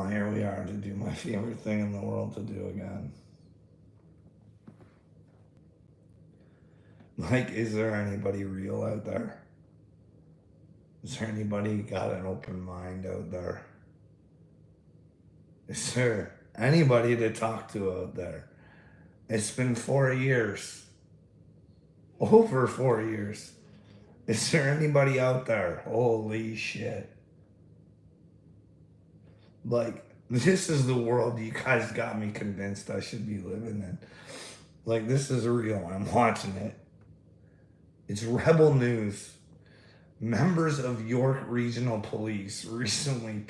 Well, here we are to do my favorite thing in the world to do again. Like, is there anybody real out there? Is there anybody got an open mind out there? Is there anybody to talk to out there? It's been 4 years. Over 4 years. Is there anybody out there? Holy shit. Like, this is the world you guys got me convinced I should be living in. Like, this is real. I'm watching it. It's Rebel News. Members of York Regional Police recently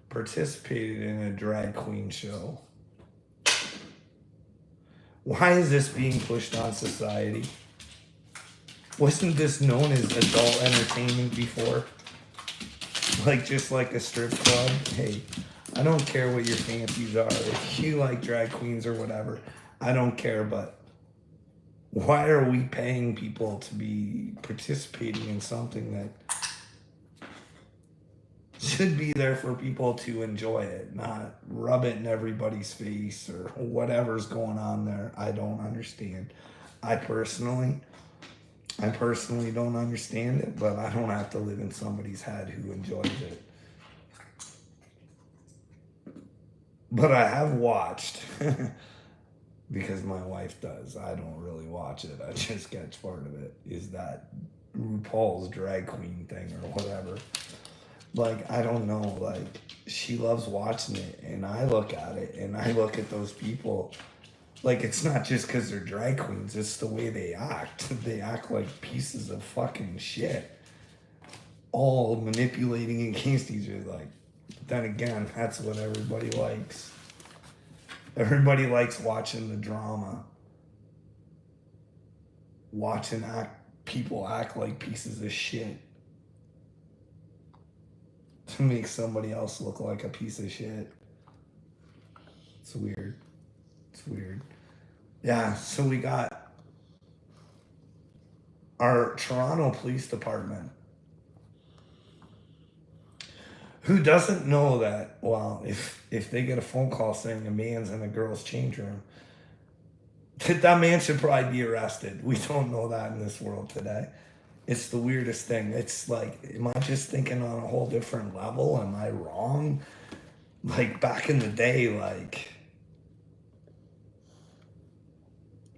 participated in a drag queen show. Why is this being pushed on society? Wasn't this known as adult entertainment before? Like, just like a strip club? Hey, I don't care what your fancies are. If you like drag queens or whatever, I don't care, but why are we paying people to be participating in something that should be there for people to enjoy it, not rub it in everybody's face or whatever's going on there? I don't understand. I personally don't understand it, but I don't have to live in somebody's head who enjoys it. But I have watched, because my wife does. I don't really watch it. I just catch part of it. Is that RuPaul's drag queen thing or whatever. Like, I don't know. Like, she loves watching it, and I look at it, and I look at those people. Like, it's not just because they're drag queens. It's the way they act. They act like pieces of fucking shit. All manipulating against each other. Like, then again, that's what everybody likes. Everybody likes watching the drama. Watching people act like pieces of shit. To make somebody else look like a piece of shit. It's weird. It's weird. Yeah, so we got our Toronto Police Department. Who doesn't know that, well, if they get a phone call saying a man's in a girl's change room, that man should probably be arrested. We don't know that in this world today. It's the weirdest thing. It's like, am I just thinking on a whole different level? Am I wrong? Like, back in the day, like,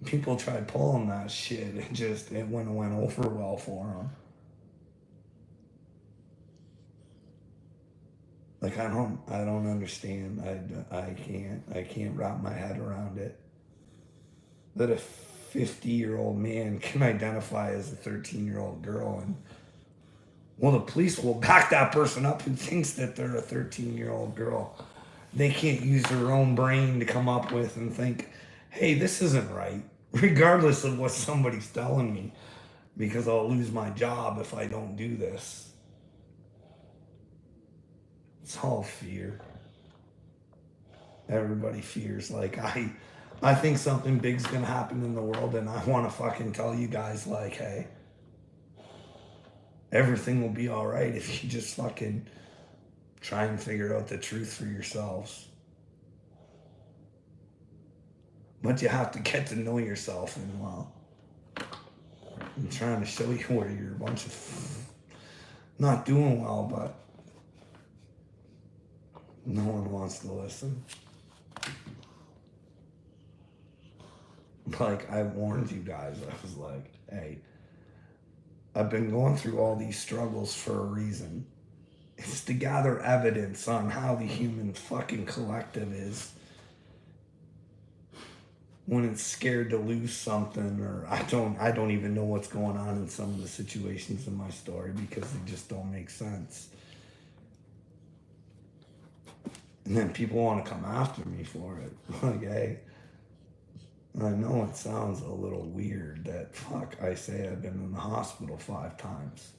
people tried pulling that shit. It went over well for them. Like, I don't understand. I can't wrap my head around it. That a 50-year-old man can identify as a 13-year-old girl, and well, the police will back that person up who thinks that they're a 13-year-old girl. They can't use their own brain to come up with and think, hey, this isn't right, regardless of what somebody's telling me, because I'll lose my job if I don't do this. It's all fear. Everybody fears. Like, I think something big's gonna happen in the world, and I want to fucking tell you guys, like, hey, everything will be all right if you just fucking try and figure out the truth for yourselves. But you have to get to know yourself, and well, I'm trying to show you where you're a bunch of not doing well, but no one wants to listen. Like, I warned you guys. I was like, hey, I've been going through all these struggles for a reason. It's to gather evidence on how the human fucking collective is when it's scared to lose something, or I don't even know what's going on in some of the situations in my story because they just don't make sense. And then people want to come after me for it. Like, hey, I know it sounds a little weird that, fuck, I say I've been in the hospital 5 times.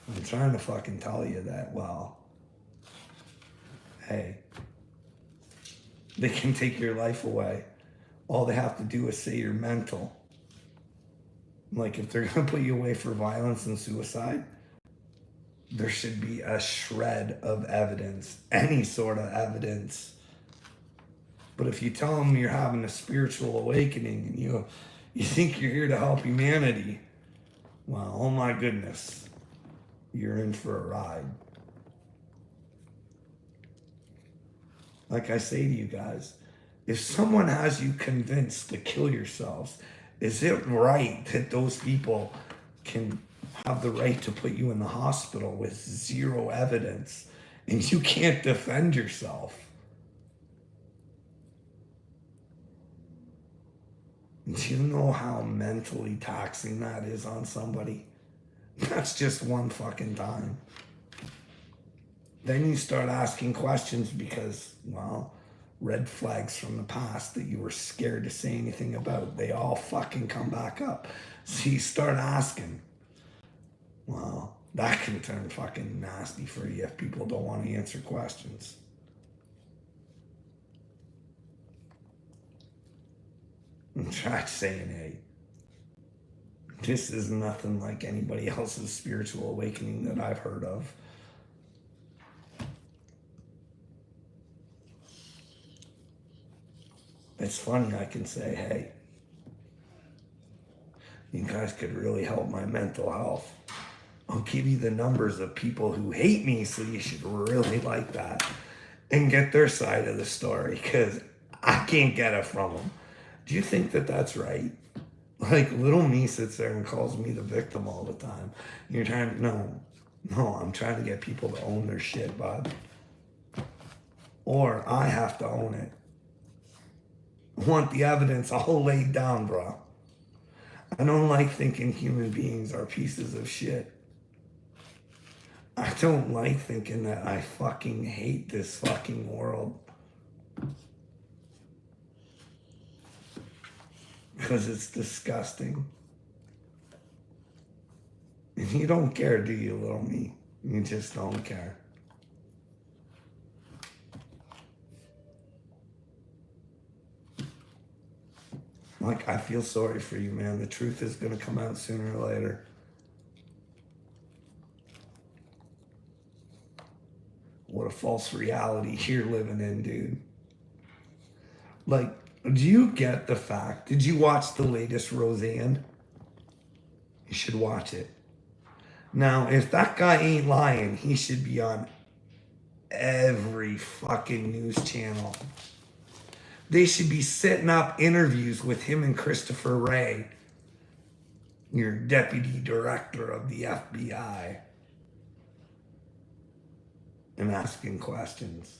I'm trying to fucking tell you that, well, hey, they can take your life away. All they have to do is say you're mental. Like, if they're going to put you away for violence and suicide, there should be a shred of evidence, any sort of evidence. But if you tell them you're having a spiritual awakening and you think you're here to help humanity, well, oh my goodness, you're in for a ride. Like I say to you guys, if someone has you convinced to kill yourselves, is it right that those people can have the right to put you in the hospital with zero evidence and you can't defend yourself? Do you know how mentally taxing that is on somebody? That's just one fucking time. Then you start asking questions because, well, red flags from the past that you were scared to say anything about, they all fucking come back up. So you start asking. Well, that can turn fucking nasty for you if people don't want to answer questions. And try saying, hey, this is nothing like anybody else's spiritual awakening that I've heard of. It's funny, I can say, hey, you guys could really help my mental health. I'll give you the numbers of people who hate me, so you should really like that and get their side of the story, because I can't get it from them. Do you think that that's right? Like, little me sits there and calls me the victim all the time. You're trying to, no, I'm trying to get people to own their shit, bud. Or I have to own it. I want the evidence all laid down, bro. I don't like thinking human beings are pieces of shit. I don't like thinking that I fucking hate this fucking world. Because it's disgusting. And you don't care, do you, little me? You just don't care. Like, I feel sorry for you, man. The truth is going to come out sooner or later. What a false reality you're living in, dude. Like, do you get the fact? Did you watch the latest Roseanne? You should watch it. Now, if that guy ain't lying, he should be on every fucking news channel. They should be setting up interviews with him and Christopher Wray, your deputy director of the FBI, and asking questions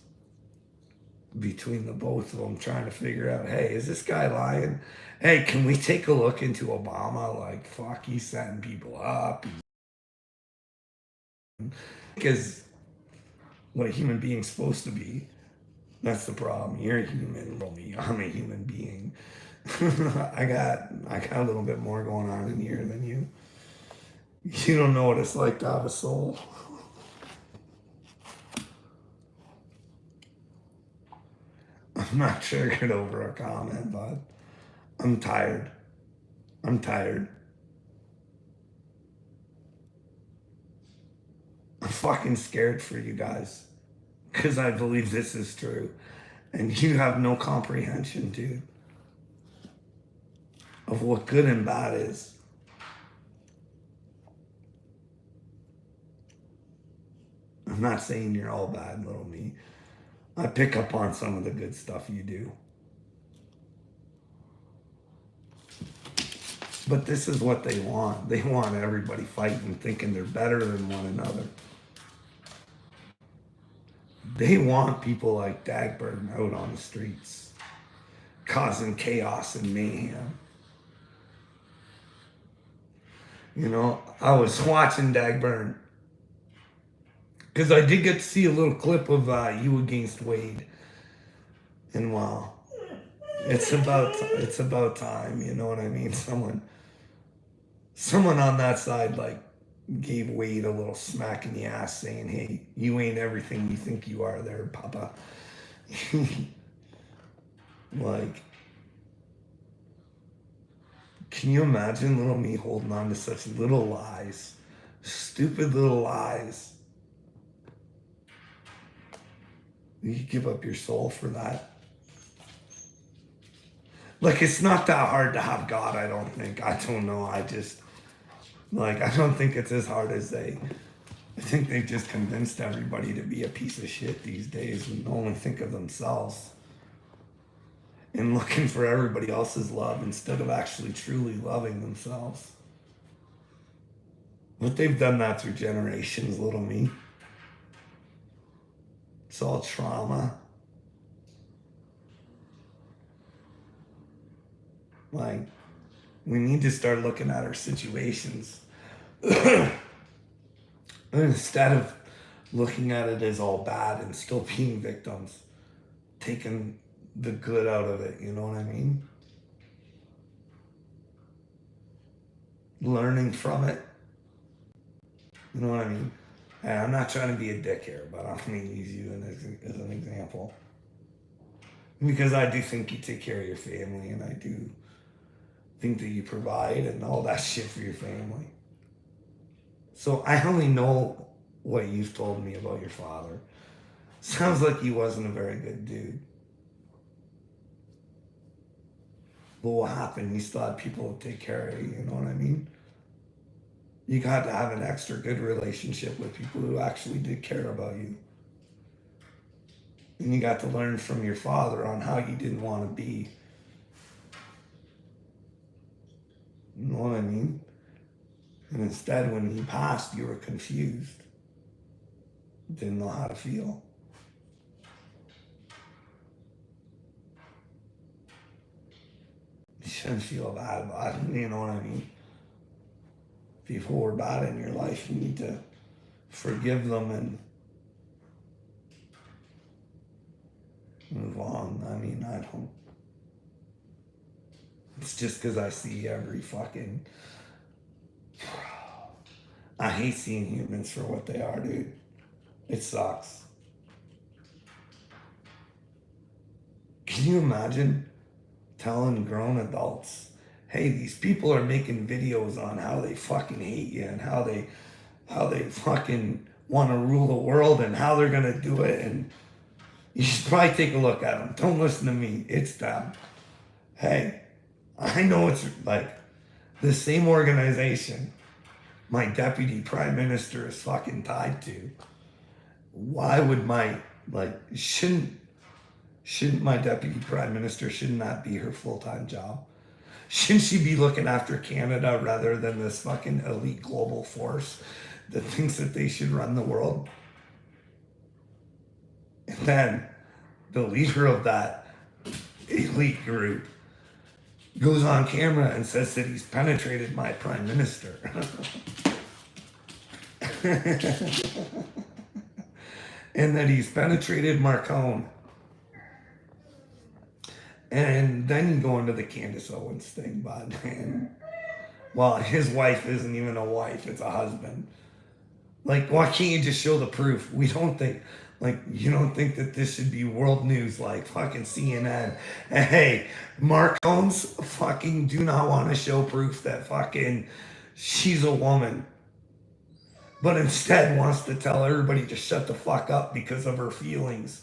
between the both of them, trying to figure out, hey, is this guy lying? Hey, can we take a look into Obama? Like, fuck, he's setting people up. Because what a human being's supposed to be. That's the problem. You're a human, I'm a human being. I got a little bit more going on in here than you. You don't know what it's like to have a soul. I'm not triggered over a comment, but I'm tired. I'm fucking scared for you guys. Because I believe this is true. And you have no comprehension, dude, of what good and bad is. I'm not saying you're all bad, little me. I pick up on some of the good stuff you do. But this is what they want. They want everybody fighting, thinking they're better than one another. They want people like Dagburn out on the streets, causing chaos and mayhem. You know, I was watching Dagburn because I did get to see a little clip of you against Wade, and wow, it's about time. You know what I mean? Someone on that side like gave Wade a little smack in the ass, saying, "Hey, you ain't everything you think you are, there, Papa." Like, can you imagine little me holding on to such little lies, stupid little lies? You give up your soul for that. Like, it's not that hard to have God, I don't think. I don't know. I don't think it's as hard as I think they've just convinced everybody to be a piece of shit these days and only think of themselves and looking for everybody else's love instead of actually truly loving themselves. But they've done that through generations, little me. It's all trauma. Like, we need to start looking at our situations instead of looking at it as all bad and still being victims, taking the good out of it, you know what I mean? Learning from it, you know what I mean? And I'm not trying to be a dick here, but I'm going to use you as an example. Because I do think you take care of your family, and I do think that you provide and all that shit for your family. So I only know what you've told me about your father. Sounds like he wasn't a very good dude. But what happened? You still had people to take care of you, you know what I mean? You got to have an extra good relationship with people who actually did care about you. And you got to learn from your father on how you didn't want to be. You know what I mean? And instead, when he passed, you were confused. Didn't know how to feel. You shouldn't feel bad about it, you know what I mean? People were bad in your life, you need to forgive them and move on. I mean, I don't. It's just because I see every fucking. I hate seeing humans for what they are, dude. It sucks. Can you imagine telling grown adults, hey, these people are making videos on how they fucking hate you and how they fucking want to rule the world and how they're gonna do it, and you should probably take a look at them. Don't listen to me. It's them. Hey, I know it's like the same organization my deputy prime minister is fucking tied to. Why would shouldn't my deputy prime minister, shouldn't that be her full-time job? Shouldn't she be looking after Canada rather than this fucking elite global force that thinks that they should run the world? And then the leader of that elite group goes on camera and says that he's penetrated my prime minister. And that he's penetrated Marcone. And then you go into the Candace Owens thing, bud. And, well, his wife isn't even a wife, it's a husband. Like, why can't you just show the proof? We don't think, you don't think that this should be world news like fucking CNN. And hey, Marcone's fucking do not want to show proof that fucking she's a woman. But instead wants to tell everybody to shut the fuck up because of her feelings.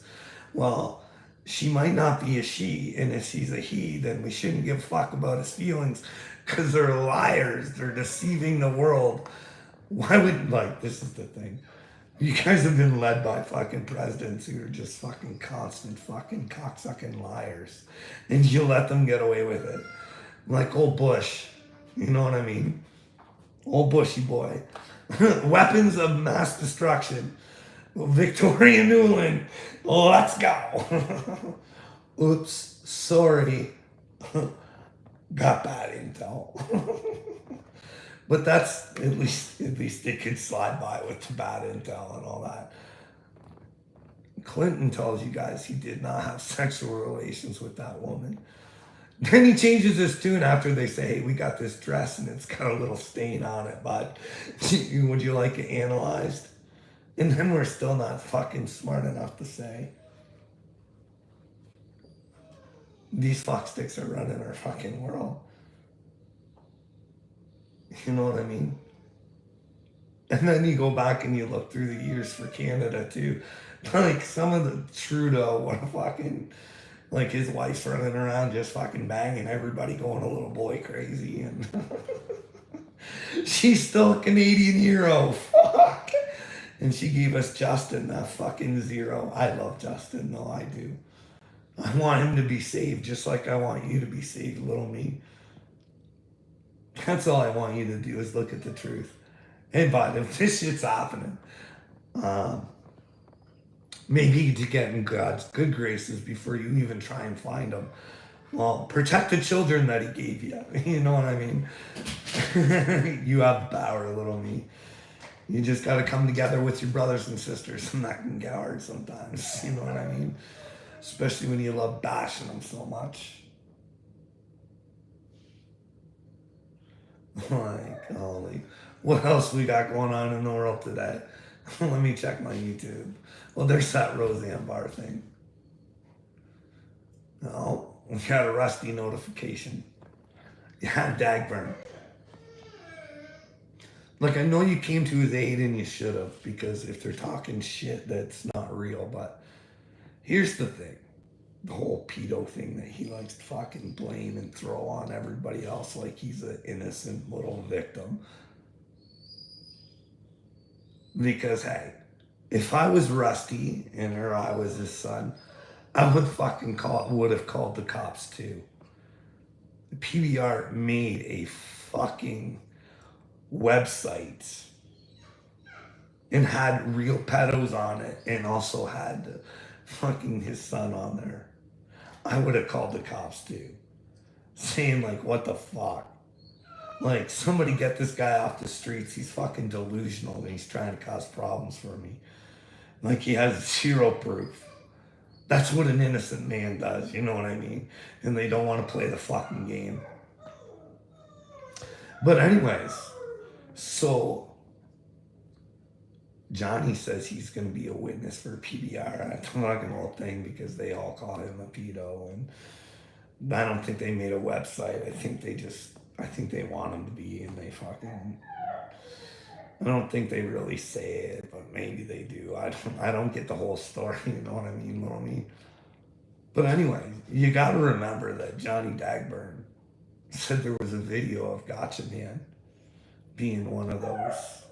Well, she might not be a she, and if she's a he, then we shouldn't give a fuck about his feelings because they're liars. They're deceiving the world. Why would, this is the thing. You guys have been led by fucking presidents who are just fucking constant fucking cocksucking liars. And you let them get away with it. Like old Bush. You know what I mean? Old Bushy boy. Weapons of mass destruction. Victoria Nuland. Let's go. Oops. Sorry. Got bad intel. But that's at least they could slide by with the bad intel and all that. Clinton tells you guys he did not have sexual relations with that woman. Then he changes his tune after they say, hey, we got this dress and it's got a little stain on it, but would you like it analyzed? And then we're still not fucking smart enough to say, these fucksticks are running our fucking world. You know what I mean? And then you go back and you look through the years for Canada too. Like some of the Trudeau, what a fucking, like his wife's running around just fucking banging everybody, going a little boy crazy, and she's still a Canadian hero. Fuck. And she gave us Justin a fucking zero. I love Justin, though, I do. I want him to be saved just like I want you to be saved, little me. That's all I want you to do is look at the truth. Hey, bud, if this shit's happening, um, maybe to get in God's good graces before you even try and find him. Well, protect the children that he gave you. You know what I mean? You have power, little me. You just got to come together with your brothers and sisters, and that can get hard sometimes. You know what I mean? Especially when you love bashing them so much. Like, holy. What else we got going on in the world today? Let me check my YouTube. Well, there's that Roseanne Barr thing. No, we got a Rusty notification. Yeah, Dagburn. Like, I know you came to his aid and you should have, because if they're talking shit, that's not real. But here's the thing. The whole pedo thing that he likes to fucking blame and throw on everybody else like he's an innocent little victim. Because, hey, if I was Rusty and or I was his son, I would have called the cops too. The PBR made a fucking website and had real pedos on it and also had fucking his son on there. I would have called the cops too. Saying like, what the fuck? Like, somebody get this guy off the streets. He's fucking delusional and he's trying to cause problems for me. Like, he has zero proof. That's what an innocent man does, you know what I mean? And they don't want to play the fucking game. But anyways, so Johnny says he's going to be a witness for PBR. That's a fucking whole thing because they all call him a pedo. And I don't think they made a website. I think they want him to be, and they fucking, I don't think they really say it, but maybe they do. I don't get the whole story, you know what I mean, little me. But anyway, you got to remember that Johnny Dagburn said there was a video of Gotcha Man being one of those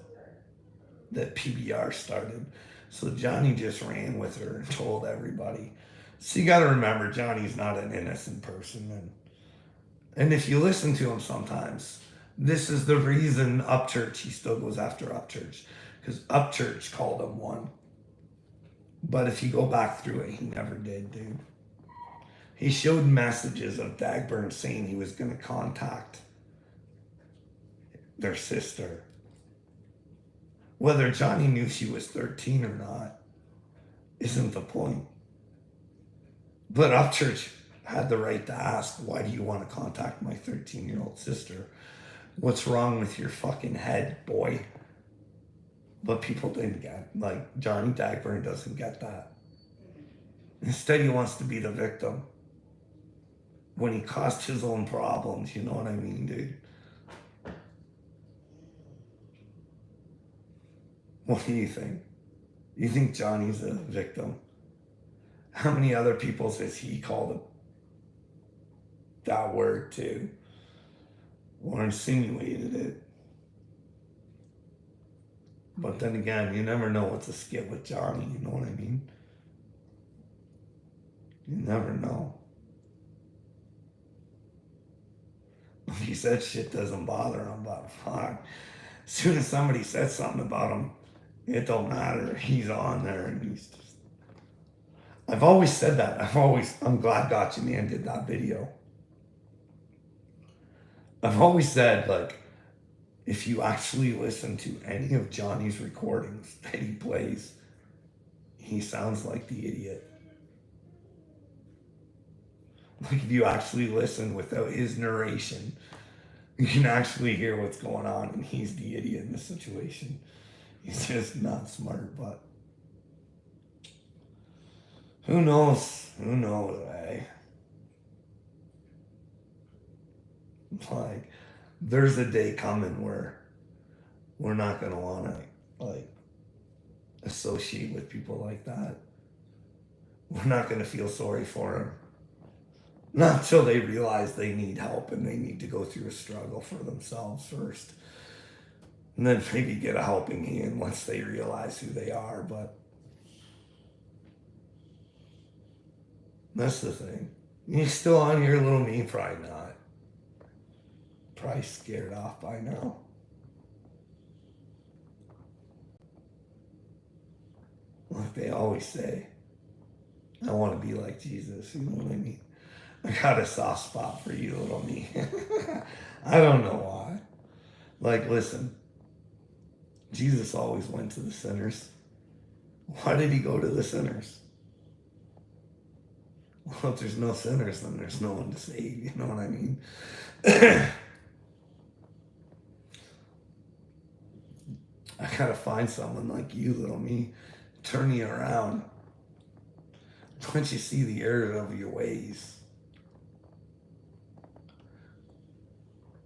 that PBR started. So Johnny just ran with her and told everybody. So you got to remember, Johnny's not an innocent person, and if you listen to him sometimes, this is the reason Upchurch, he still goes after Upchurch, because Upchurch called him one. But if you go back through it, he never did, dude. He showed messages of Dagburn saying he was going to contact their sister. Whether Johnny knew she was 13 or not isn't the point. But Upchurch had the right to ask, why do you want to contact my 13-year-old sister? What's wrong with your fucking head, boy? But people didn't get, like, Johnny Dagburn doesn't get that. Instead, he wants to be the victim when he caused his own problems, you know what I mean, dude? What do you think? You think Johnny's a victim? How many other people has he called that word to? Or insinuated it? But then again, you never know what's a skit with Johnny, you know what I mean? You never know. He said shit doesn't bother him, but fuck. As soon as somebody says something about him, it don't matter. He's on there and he's just... I've always said that. I'm glad Gotcha Man did that video. I've always said, like, if you actually listen to any of Johnny's recordings that he plays, he sounds like the idiot. Like, if you actually listen without his narration, you can actually hear what's going on, and he's the idiot in the situation. He's just not smart, but who knows? Who knows, eh? Like, there's a day coming where we're not going to want to, like, associate with people like that. We're not going to feel sorry for them. Not until they realize they need help and they need to go through a struggle for themselves first. And then maybe get a helping hand once they realize who they are. But that's the thing. You still on your little me? Probably not. Probably scared off by now. Like they always say, I want to be like Jesus. You know what I mean? I got a soft spot for you, little me. I don't know why. Like, listen, Jesus always went to the sinners. Why did he go to the sinners? Well, if there's no sinners, then there's no one to save. You know what I mean? I gotta find someone like you, little me, turn you around. Once you see the error of your ways.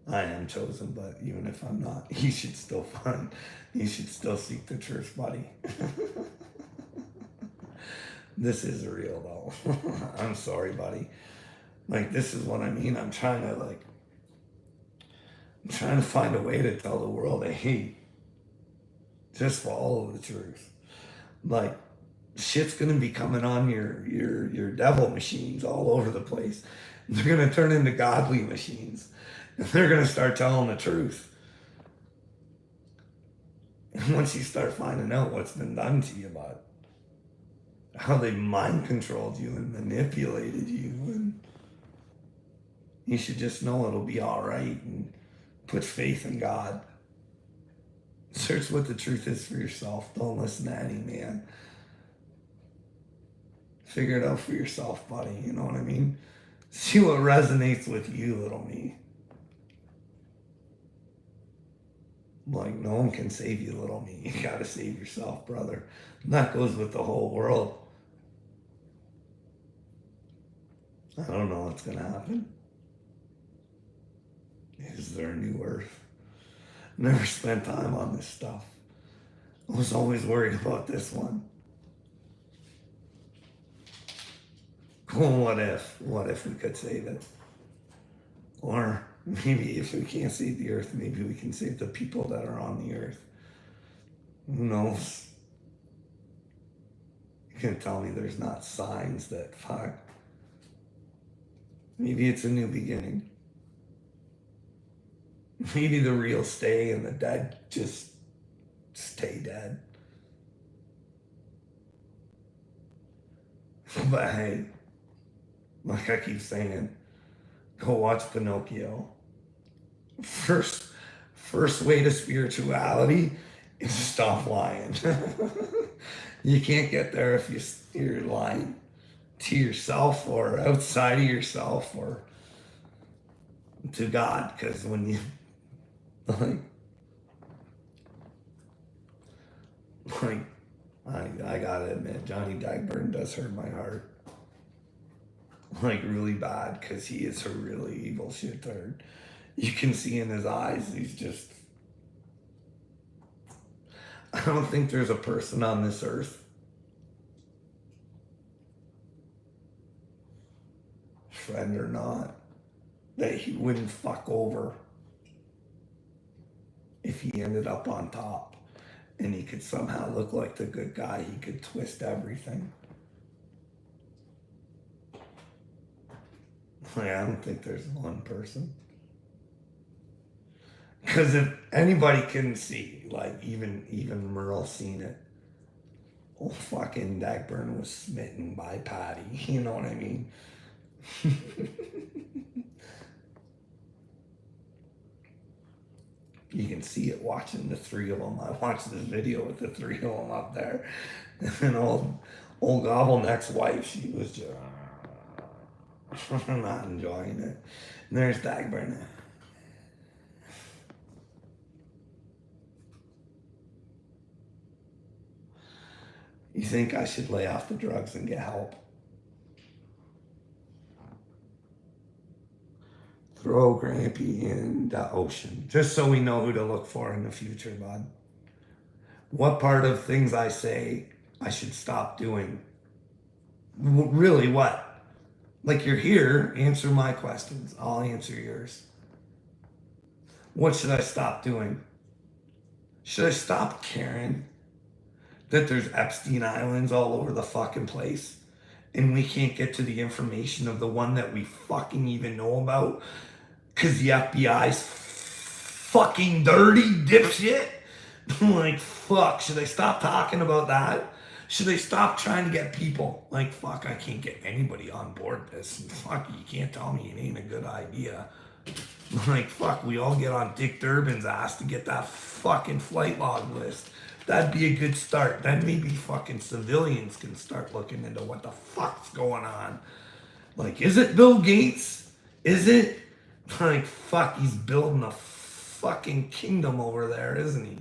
I am chosen, but even if I'm not, you should still seek the truth, buddy. This is real though. I'm sorry, buddy. Like, this is what I mean. I'm trying to find a way to tell the world, hey, just follow the truth. Like, shit's gonna be coming on your devil machines all over the place. They're gonna turn into godly machines. And they're gonna start telling the truth. And once you start finding out what's been done to you, about how they mind controlled you and manipulated you, and you should just know it'll be all right, and put faith in God. Search what the truth is for yourself. Don't listen to any man. Figure it out for yourself, buddy. You know what I mean? See what resonates with you, little me. Like, no one can save you, little me. You gotta save yourself, brother. And that goes with the whole world. I don't know what's gonna happen. Is there a new earth? Never spent time on this stuff. I was always worried about this one. Well, what if? What if we could save it? Or maybe if we can't save the earth, maybe we can save the people that are on the earth. Who knows? You can tell me there's not signs that, fuck, maybe it's a new beginning. Maybe the real stay and the dead just stay dead. But hey, like I keep saying, go watch Pinocchio. First way to spirituality is to stop lying. You can't get there if you're lying to yourself or outside of yourself or to God. Because when you like I gotta admit, Johnny Dagburn does hurt my heart. Like, really bad, because he is a really evil shithead. You can see in his eyes, he's just. I don't think there's a person on this earth, friend or not, that he wouldn't fuck over if he ended up on top and he could somehow look like the good guy. He could twist everything. Like, I don't think there's one person. Because if anybody can see, like, even Merle seen it. Oh, fucking Dagburn was smitten by Patty. You know what I mean? You can see it watching the three of them. I watched this video with the three of them up there. And old Gobbleneck's wife, she was just not enjoying it. And there's Dagburn. You think I should lay off the drugs and get help? Throw Grampy in the ocean. Just so we know who to look for in the future, bud. What part of things I say I should stop doing? Really, what? Like, you're here, answer my questions. I'll answer yours. What should I stop doing? Should I stop caring that there's Epstein Islands all over the fucking place and we can't get to the information of the one that we fucking even know about because the FBI's fucking dirty dipshit? Like, fuck, should I stop talking about that? Should they stop trying to get people? Like, fuck, I can't get anybody on board this. Fuck, you can't tell me it ain't a good idea. Like, fuck, we all get on Dick Durbin's ass to get that fucking flight log list. That'd be a good start. Then maybe fucking civilians can start looking into what the fuck's going on. Like, is it Bill Gates? Is it? Like, fuck, he's building a fucking kingdom over there, isn't he?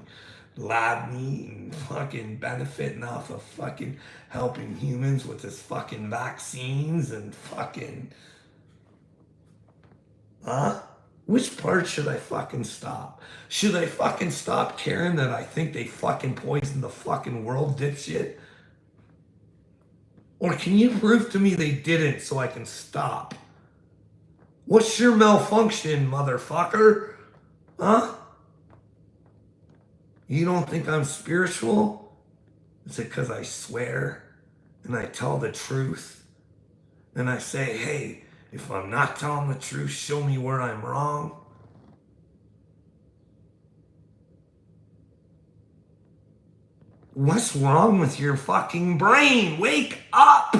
Lab meat and fucking benefiting off of fucking helping humans with his fucking vaccines and fucking... Huh? Which part should I fucking stop? Should I fucking stop caring that I think they fucking poisoned the fucking world, dipshit? Or can you prove to me they didn't so I can stop? What's your malfunction, motherfucker? Huh? You don't think I'm spiritual? Is it because I swear and I tell the truth? And I say, hey, if I'm not telling the truth, show me where I'm wrong. What's wrong with your fucking brain? Wake up!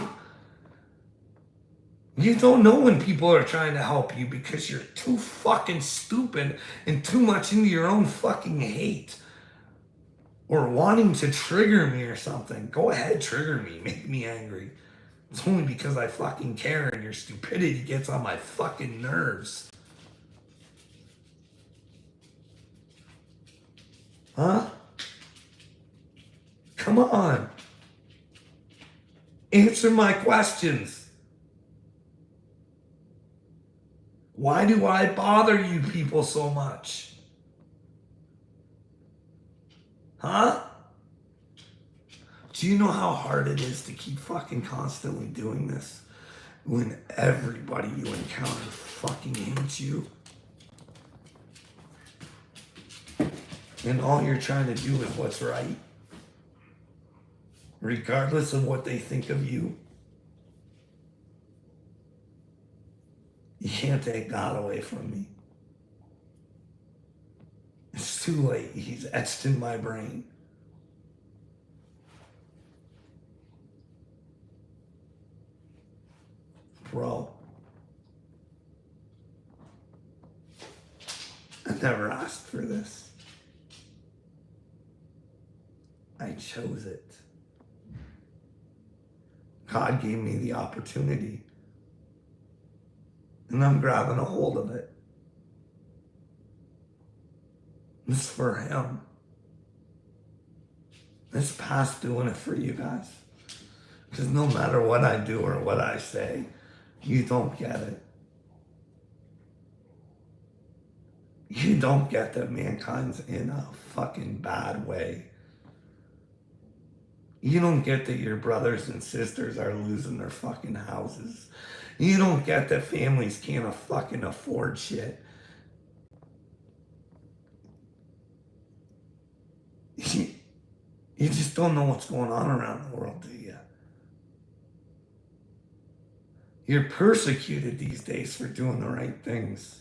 You don't know when people are trying to help you because you're too fucking stupid and too much into your own fucking hate. Or wanting to trigger me or something. Go ahead, trigger me. Make me angry. It's only because I fucking care and your stupidity gets on my fucking nerves. Huh? Come on. Answer my questions. Why do I bother you people so much? Huh? Do you know how hard it is to keep fucking constantly doing this when everybody you encounter fucking hates you? And all you're trying to do is what's right, regardless of what they think of you. You can't take God away from me. It's too late. He's etched in my brain. Bro, I never asked for this. I chose it. God gave me the opportunity. And I'm grabbing a hold of it. It's for him. It's past doing it for you guys. Because no matter what I do or what I say, you don't get it. You don't get that mankind's in a fucking bad way. You don't get that your brothers and sisters are losing their fucking houses. You don't get that families can't fucking afford shit. You just don't know what's going on around the world, do you? You're persecuted these days for doing the right things.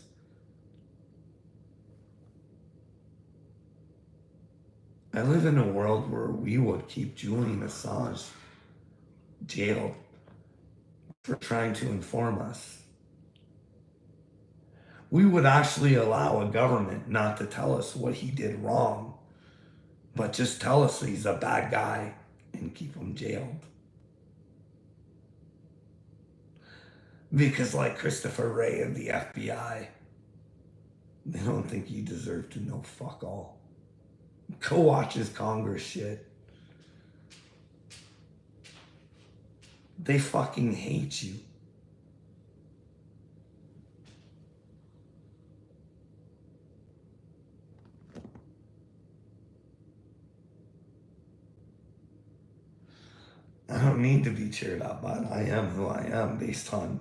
I live in a world where we would keep Julian Assange jailed for trying to inform us. We would actually allow a government not to tell us what he did wrong, but just tell us he's a bad guy and keep him jailed. Because like Christopher Wray of the FBI, they don't think you deserve to know fuck all. Go watch his Congress shit. They fucking hate you. mean to be cheered up, but I am who I am based on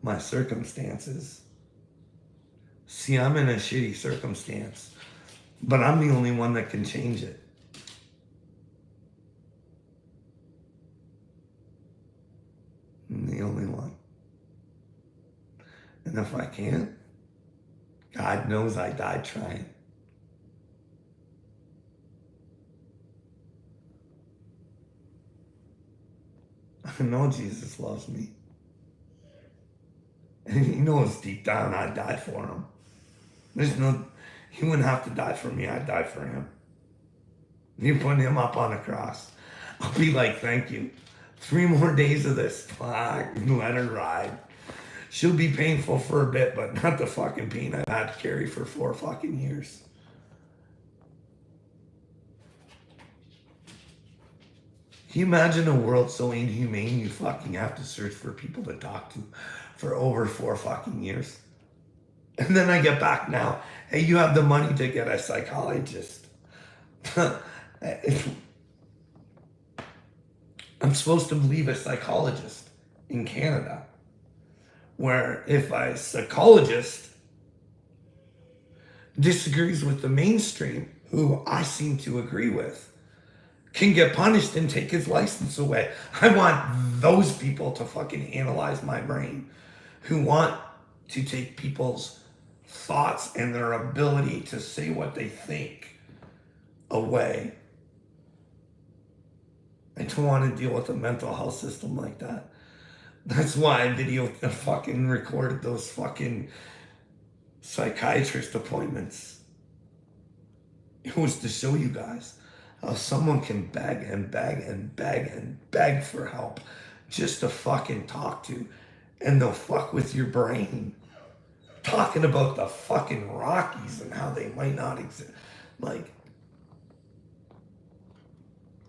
my circumstances. See, I'm in a shitty circumstance, but I'm the only one that can change it. I'm the only one. And if I can't, God knows I died trying. I know Jesus loves me. And he knows deep down I'd die for him. He wouldn't have to die for me, I'd die for him. You put him up on a cross, I'll be like, thank you. 3 more days of this. Fuck, let her ride. She'll be painful for a bit, but not the fucking pain I've had to carry for 4 fucking years. Can you imagine a world so inhumane you fucking have to search for people to talk to for over 4 fucking years? And then I get back now, hey, you have the money to get a psychologist. I'm supposed to believe a psychologist in Canada, where if a psychologist disagrees with the mainstream, who I seem to agree with, can get punished and take his license away. I want those people to fucking analyze my brain, who want to take people's thoughts and their ability to say what they think away. I don't want to deal with a mental health system like that. That's why I fucking recorded those fucking psychiatrist appointments. It was to show you guys how someone can beg and beg and beg and beg for help just to fucking talk to, and they'll fuck with your brain. Talking about the fucking Rockies and how they might not exist. Like,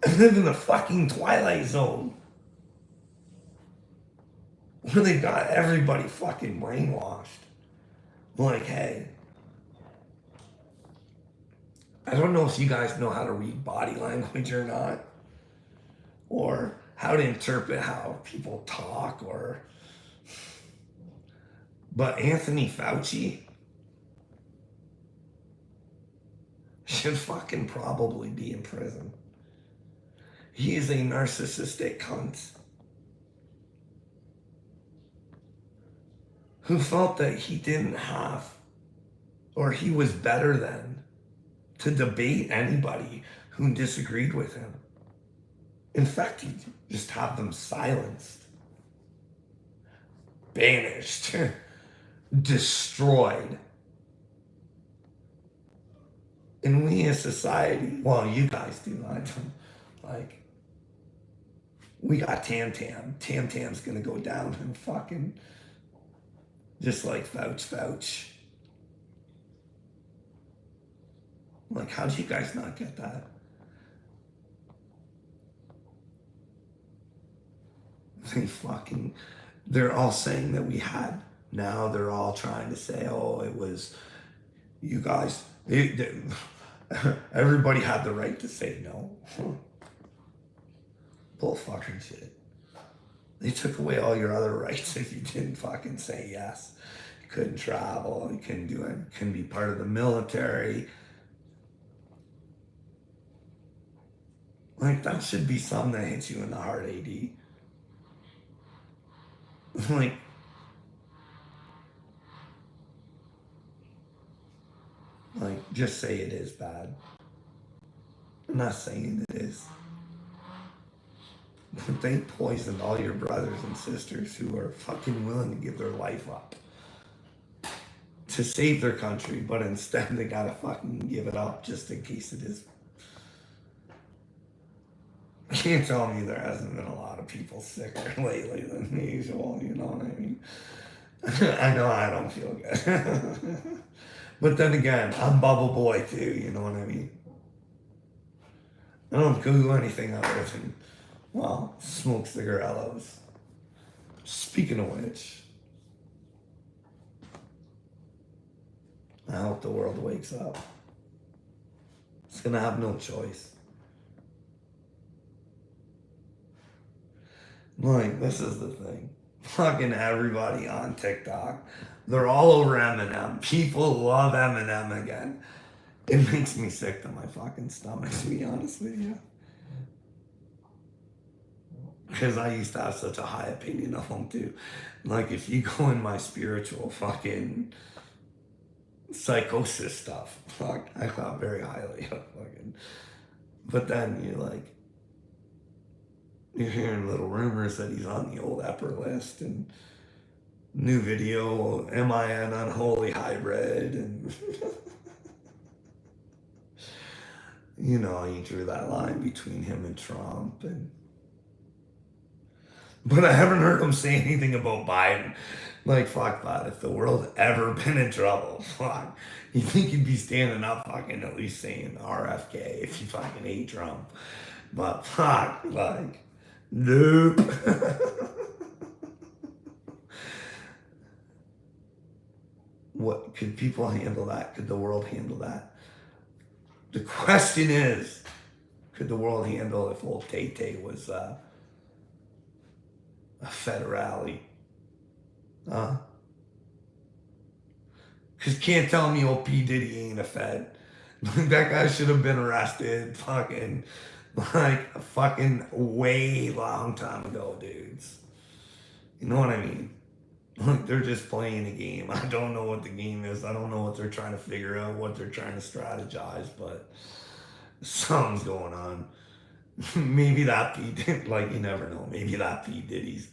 I live in the fucking Twilight Zone, where they got everybody fucking brainwashed. Like, hey, I don't know if you guys know how to read body language or not, or how to interpret how people talk, but Anthony Fauci should fucking probably be in prison. He is a narcissistic cunt who felt that he didn't have, or he was better than, to debate anybody who disagreed with him. In fact, he'd just have them silenced, banished, destroyed. And we as society, well, you guys do, I don't, like, we got Tam Tam. Tam Tam's gonna go down and fucking, just like Fauci. Like, how do you guys not get that? They're all saying that we had. Now they're all trying to say, oh, it was you guys. Everybody had the right to say no. Bull fucking shit. They took away all your other rights if you didn't fucking say yes. You couldn't travel, you couldn't do it, you couldn't be part of the military. Like, that should be something that hits you in the heart, AD. Like, just say it is bad. I'm not saying it is. But they poisoned all your brothers and sisters who are fucking willing to give their life up to save their country, but instead they gotta fucking give it up just in case it is. You can't tell me there hasn't been a lot of people sicker lately than usual, you know what I mean? I know I don't feel good. But then again, I'm Bubble Boy too, you know what I mean? I don't do anything other than, well, smoke cigarillos. Speaking of which, I hope the world wakes up. It's gonna have no choice. Like, this is the thing. Fucking everybody on TikTok, they're all over Eminem. People love Eminem again. It makes me sick to my fucking stomach, to be honest with you. Because I used to have such a high opinion of him, too. Like, if you go in my spiritual fucking psychosis stuff, fuck, I thought very highly of fucking. But then you're hearing little rumors that he's on the old upper list, and new video, am I an unholy hybrid? And you know, he drew that line between him and Trump, but I haven't heard him say anything about Biden. Like, fuck that. If the world ever been in trouble, fuck, you think he'd be standing up fucking at least saying RFK if you fucking hate Trump. But fuck, like, nope. What could people handle that? Could the world handle that? The question is, could the world handle if old Tay was a federale? Because can't tell me old P. Diddy ain't a fed. That guy should have been arrested fucking like a fucking way long time ago, dudes. You know what I mean? Like, they're just playing a game. I don't know what the game is. I don't know what they're trying to figure out, what they're trying to strategize, but something's going on. Maybe that P. Diddy, like, you never know. Maybe that P. Diddy's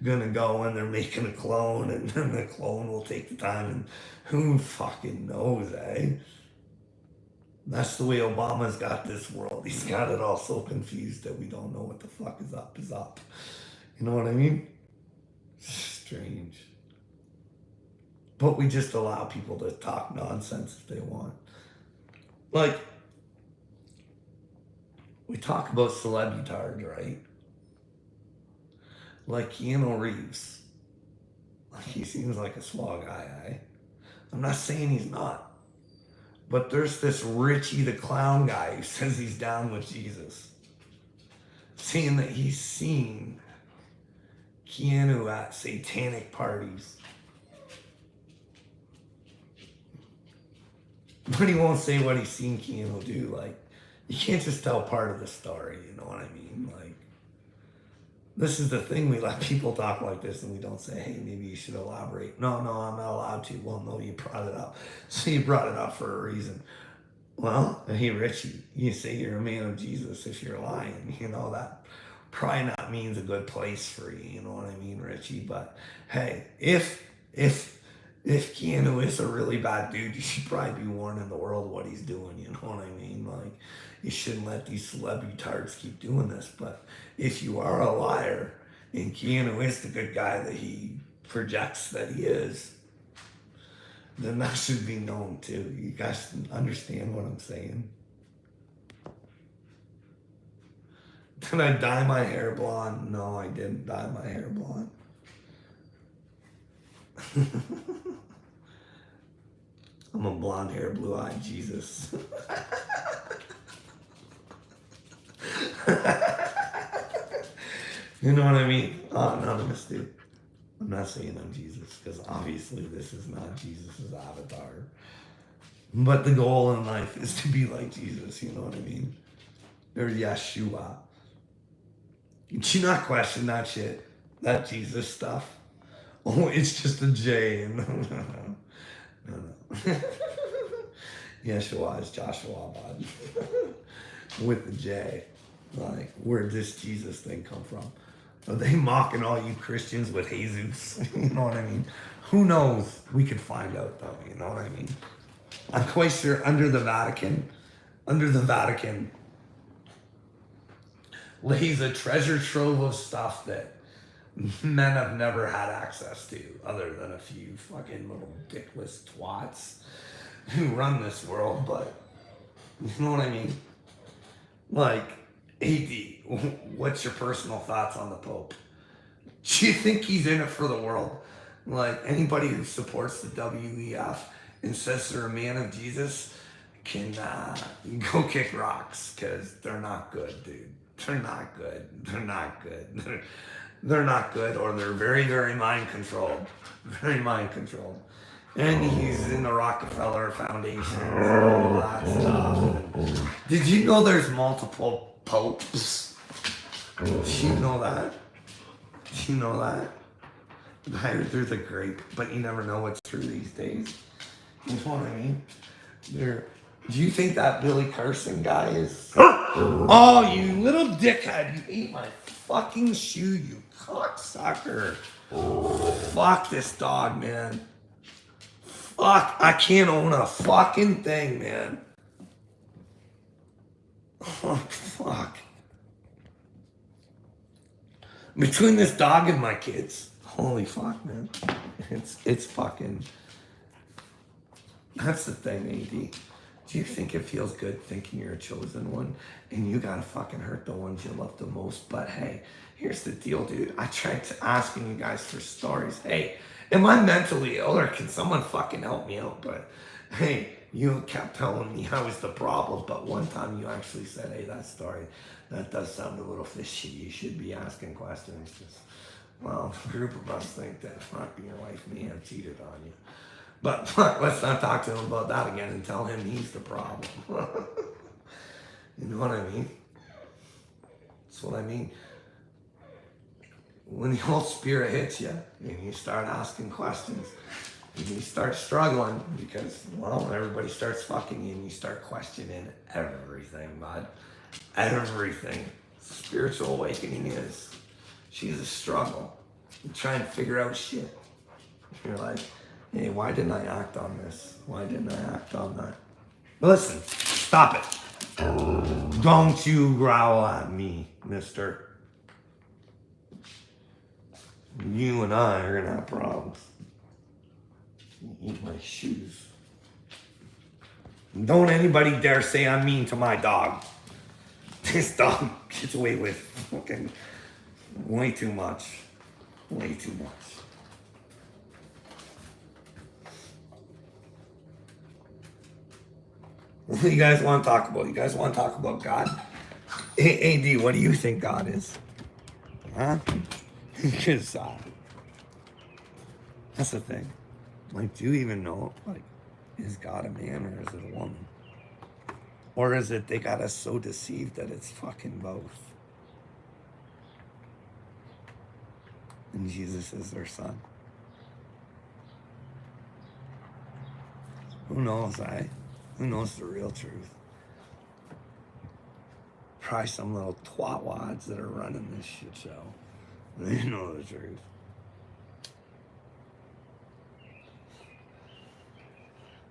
gonna go and they're making a clone, and then the clone will take the time, and who fucking knows, eh? That's the way Obama's got this world. He's got it all so confused that we don't know what the fuck is up is up. You know what I mean? Strange. But we just allow people to talk nonsense if they want. Like, we talk about celebutards, right? Like Keanu Reeves. Like, he seems like a swell guy, eh? I'm not saying he's not. But there's this Richie the Clown guy who says he's down with Jesus, saying that he's seen Keanu at satanic parties. But he won't say what he's seen Keanu do. Like, you can't just tell part of the story, you know what I mean? Like, this is the thing, we let people talk like this and we don't say, hey, maybe you should elaborate. No, I'm not allowed to. Well, no, you brought it up. So you brought it up for a reason. Well, hey, Richie, you say you're a man of Jesus if you're lying. You know, that probably not means a good place for you. You know what I mean, Richie? But hey, if Keanu is a really bad dude, you should probably be warning the world what he's doing. You know what I mean? Like, you shouldn't let these celebritards keep doing this. But if you are a liar and Keanu is the good guy that he projects that he is, then that should be known too. You guys understand what I'm saying? Did I dye my hair blonde? No, I didn't dye my hair blonde. I'm a blonde hair, blue-eyed Jesus. You know what I mean? Oh, anonymous dude. I'm not saying I'm Jesus, because obviously this is not Jesus' avatar. But the goal in life is to be like Jesus, you know what I mean? Or Yeshua. Did you not question that shit? That Jesus stuff? Oh, it's just a J. No. Yeshua is Joshua, bud. With the J. Like, where'd this Jesus thing come from? Are they mocking all you Christians with Jesus? You know what I mean? Who knows? We could find out though, you know what I mean? I'm quite sure under the Vatican lays a treasure trove of stuff that men have never had access to, other than a few fucking little dickless twats who run this world. But you know what I mean? Like, AD, what's your personal thoughts on the Pope? Do you think he's in it for the world? Like, anybody who supports the WEF and says they're a man of Jesus can go kick rocks, because they're not good, dude. They're not good. they're not good, or they're very, very mind controlled. Very mind controlled. And he's in the Rockefeller Foundation and all that stuff. And did you know there's multiple popes? Did you know that? Did you know that? I heard there's a grape, but you never know what's true these days. You know what I mean? Do you think that Billy Carson guy is... Oh, you little dickhead. You ate my fucking shoe, you cocksucker. Fuck this dog, man. Fuck, I can't own a fucking thing, man. Oh, fuck. Between this dog and my kids, holy fuck, man. It's fucking... That's the thing, AD. Do you think it feels good thinking you're a chosen one and you gotta fucking hurt the ones you love the most? But hey, here's the deal, dude. I tried asking you guys for stories. Hey, am I mentally ill or can someone fucking help me out? But hey, you kept telling me I was the problem. But one time you actually said, hey, that story, that does sound a little fishy. You should be asking questions. Just, well, a group of us think that fucking your wife may have cheated on you. But fuck, let's not talk to him about that again and tell him he's the problem. You know what I mean? That's what I mean. When the Holy Spirit hits you and you start asking questions and you start struggling because, well, everybody starts fucking you and you start questioning everything, bud. Everything. Spiritual awakening is. She's a struggle. You try and figure out shit. You're like, hey, why didn't I act on this? Why didn't I act on that? Listen, stop it. Don't you growl at me, mister. You and I are gonna have problems. You eat my shoes. Don't anybody dare say I'm mean to my dog. This dog gets away with fucking way too much. Way too much. What do you guys want to talk about? You guys want to talk about God? Hey, AD, what do you think God is? Huh? Because that's the thing. Like, do you even know? Like, is God a man or is it a woman? Or is it they got us so deceived that it's fucking both? And Jesus is their son. Who knows, Who knows the real truth? Probably some little twatwads that are running this shit show. They know the truth.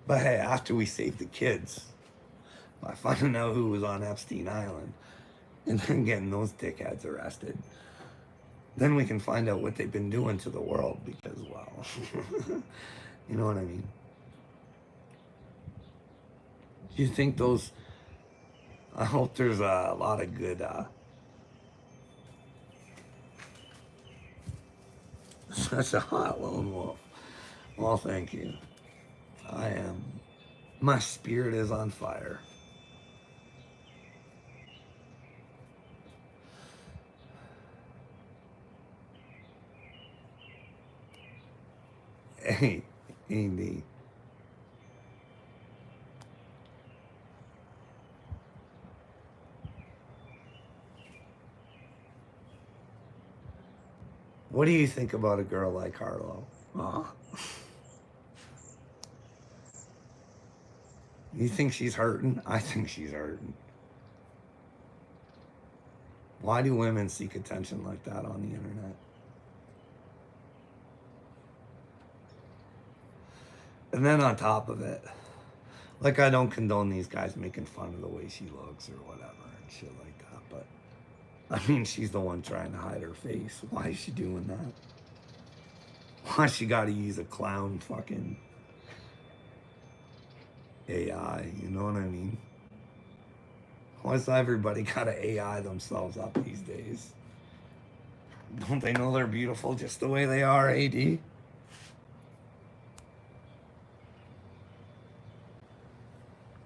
But hey, after we saved the kids, by finding out who was on Epstein Island, and then getting those dickheads arrested, then we can find out what they've been doing to the world because, well, you know what I mean? Do you think those... I hope there's a lot of good... Such a hot lone wolf. Well, thank you. I am... My spirit is on fire. Hey, Andy. What do you think about a girl like Harlow? You think she's hurting? I think she's hurting. Why do women seek attention like that on the internet? And then on top of it, like, I don't condone these guys making fun of the way she looks or whatever and shit like that, but I mean, she's the one trying to hide her face. Why is she doing that? Why she gotta use a clown fucking AI, you know what I mean? Why's everybody gotta AI themselves up these days? Don't they know they're beautiful just the way they are, AD?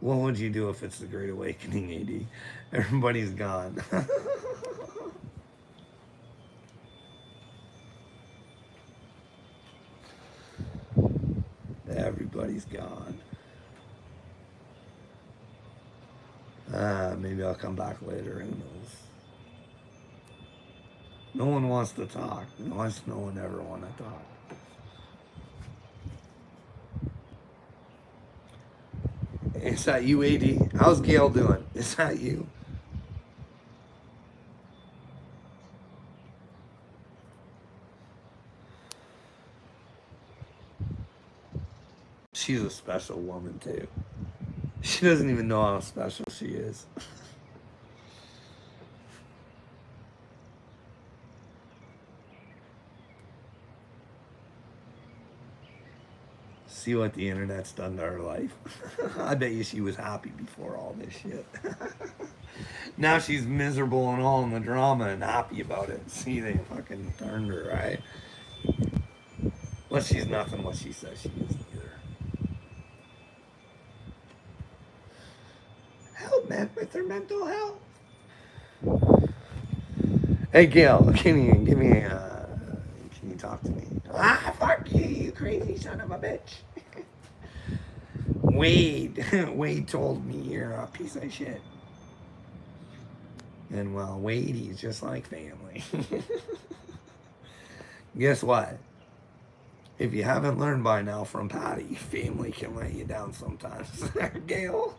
What would you do if it's the Great Awakening, AD? Everybody's gone. everybody's gone. Maybe I'll come back later. Who knows? No one wants to talk. No one ever want to talk. Is that you, AD? How's Gail doing? Is that you? She's a special woman, too. She doesn't even know how special she is. See what the internet's done to her life. I bet you she was happy before all this shit. Now she's miserable and all in the drama and happy about it. See, they fucking turned her, right? Well, she's nothing what she says she is either. Help, man, with her mental health. Hey, Gail, can you talk to me? Ah, fuck you, you crazy son of a bitch. Wade told me you're a piece of shit. And well, Wade, he's just like family. Guess what? If you haven't learned by now from Patty, family can let you down sometimes. Gail.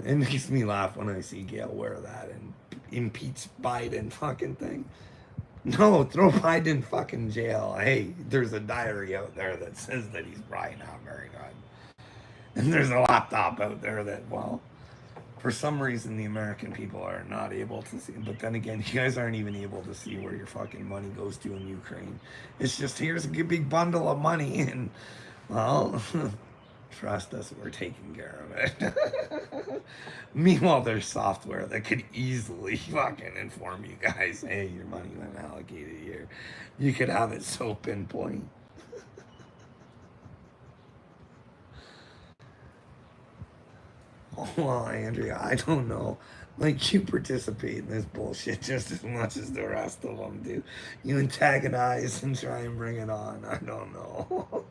It makes me laugh when I see Gail wear that and impeach Biden fucking thing. No, throw Biden in fucking jail. Hey, there's a diary out there that says that he's probably not very good. And there's a laptop out there that, well, for some reason the American people are not able to see. But then again, you guys aren't even able to see where your fucking money goes to in Ukraine. It's just, here's a big bundle of money and, well, trust us, we're taking care of it. Meanwhile, there's software that could easily fucking inform you guys, hey, your money went allocated here. You could have it so pinpoint. Oh, well, Andrea, I don't know. Like, you participate in this bullshit just as much as the rest of them do. You antagonize and try and bring it on. I don't know.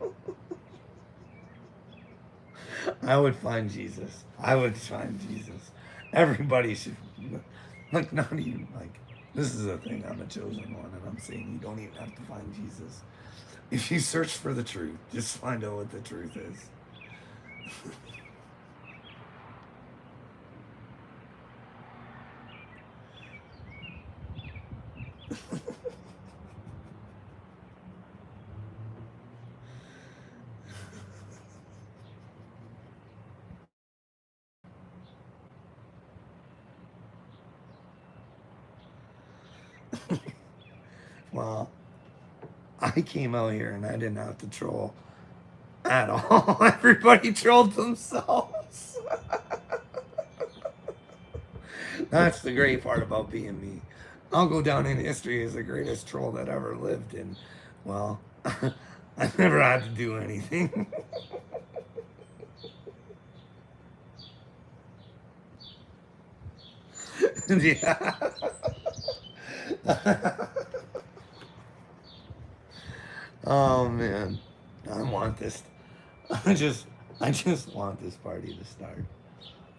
I would find Jesus. I would find Jesus. Everybody should. Like, not even, like, this is a thing. I'm a chosen one, and I'm saying you don't even have to find Jesus. If you search for the truth, just find out what the truth is. Well, I came out here and I didn't have to troll at all. Everybody trolled themselves. That's the great part about being me. I'll go down in history as the greatest troll that ever lived, and, well, I never had to do anything. Yeah. Oh man, I want this. I just want this party to start.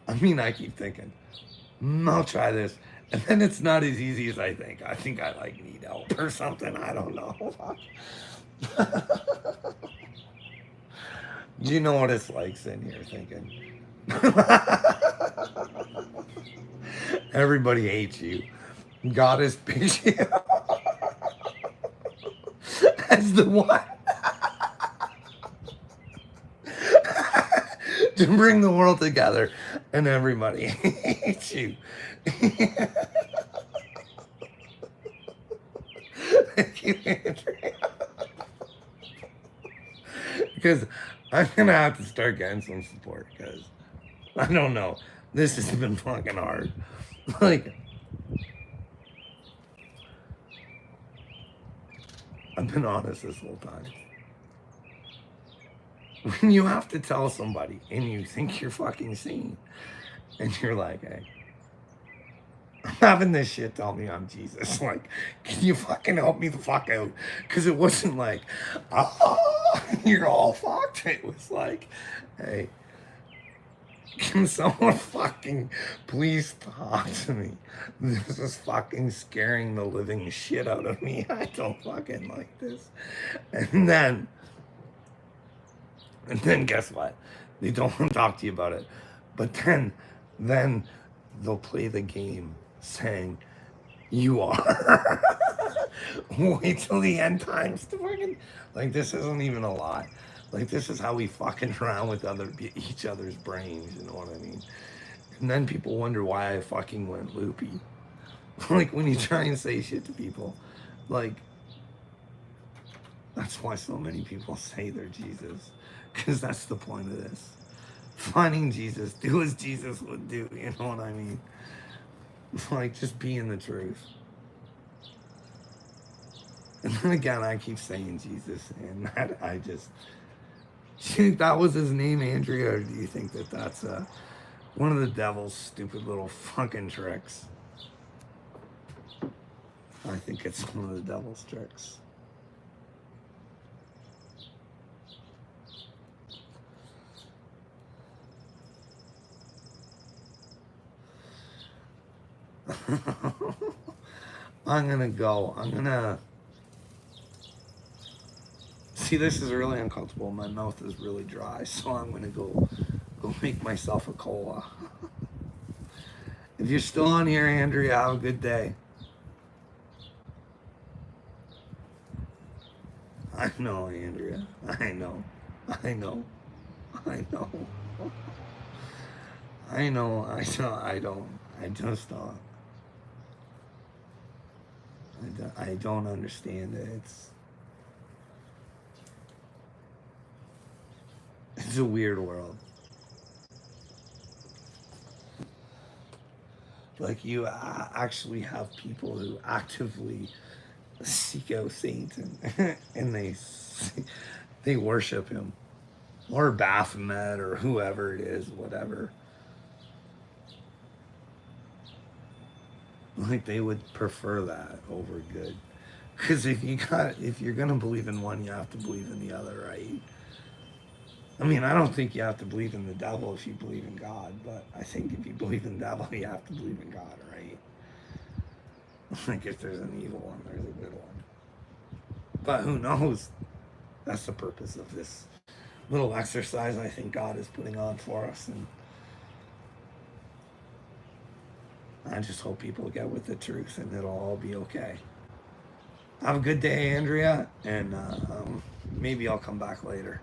I mean, I keep thinking, I'll try this, and then it's not as easy as I think. I think I like need help or something. I don't know. You know what it's like sitting here thinking. Everybody hates you. God has picked you as the one to bring the world together, and everybody hates you. Thank you, Andrea. Because I'm gonna have to start getting some support, because I don't know. This has been fucking hard. Like, I've been honest this whole time. When you have to tell somebody and you think you're fucking seen, and you're like, hey, I'm having this shit tell me I'm Jesus. Like, can you fucking help me the fuck out? Because it wasn't like, oh, you're all fucked. It was like, hey, can someone fucking please talk to me? This is fucking scaring the living shit out of me. I don't fucking like this. And then guess what? They don't want to talk to you about it. But then they'll play the game saying, you are. Wait till the end times to fucking, like, this isn't even a lie. Like, this is how we fucking around with each other's brains, you know what I mean? And then people wonder why I fucking went loopy. Like, when you try and say shit to people, like, that's why so many people say they're Jesus. Because that's the point of this. Finding Jesus, do as Jesus would do, you know what I mean? Like, just being the truth. And then again, I keep saying Jesus, and that I just, do you think that was his name, Andrea, or do you think that that's one of the devil's stupid little fucking tricks? I think it's one of the devil's tricks. I'm gonna see, this is really uncomfortable. My mouth is really dry, so I'm gonna go make myself a cola. If you're still on here, Andrea, have a good day. I know, Andrea. I know. I know. I know. I know. I don't. I just don't. I don't understand it. It's a weird world. Like, you actually have people who actively seek out Satan and they worship him, or Baphomet, or whoever it is, whatever. Like, they would prefer that over good. Because if you're gonna believe in one, you have to believe in the other, right? I mean, I don't think you have to believe in the devil if you believe in God, but I think if you believe in the devil, you have to believe in God, right? Like, if there's an evil one, there's a good one. But who knows? That's the purpose of this little exercise I think God is putting on for us, and I just hope people get with the truth and it'll all be okay. Have a good day, Andrea, and maybe I'll come back later.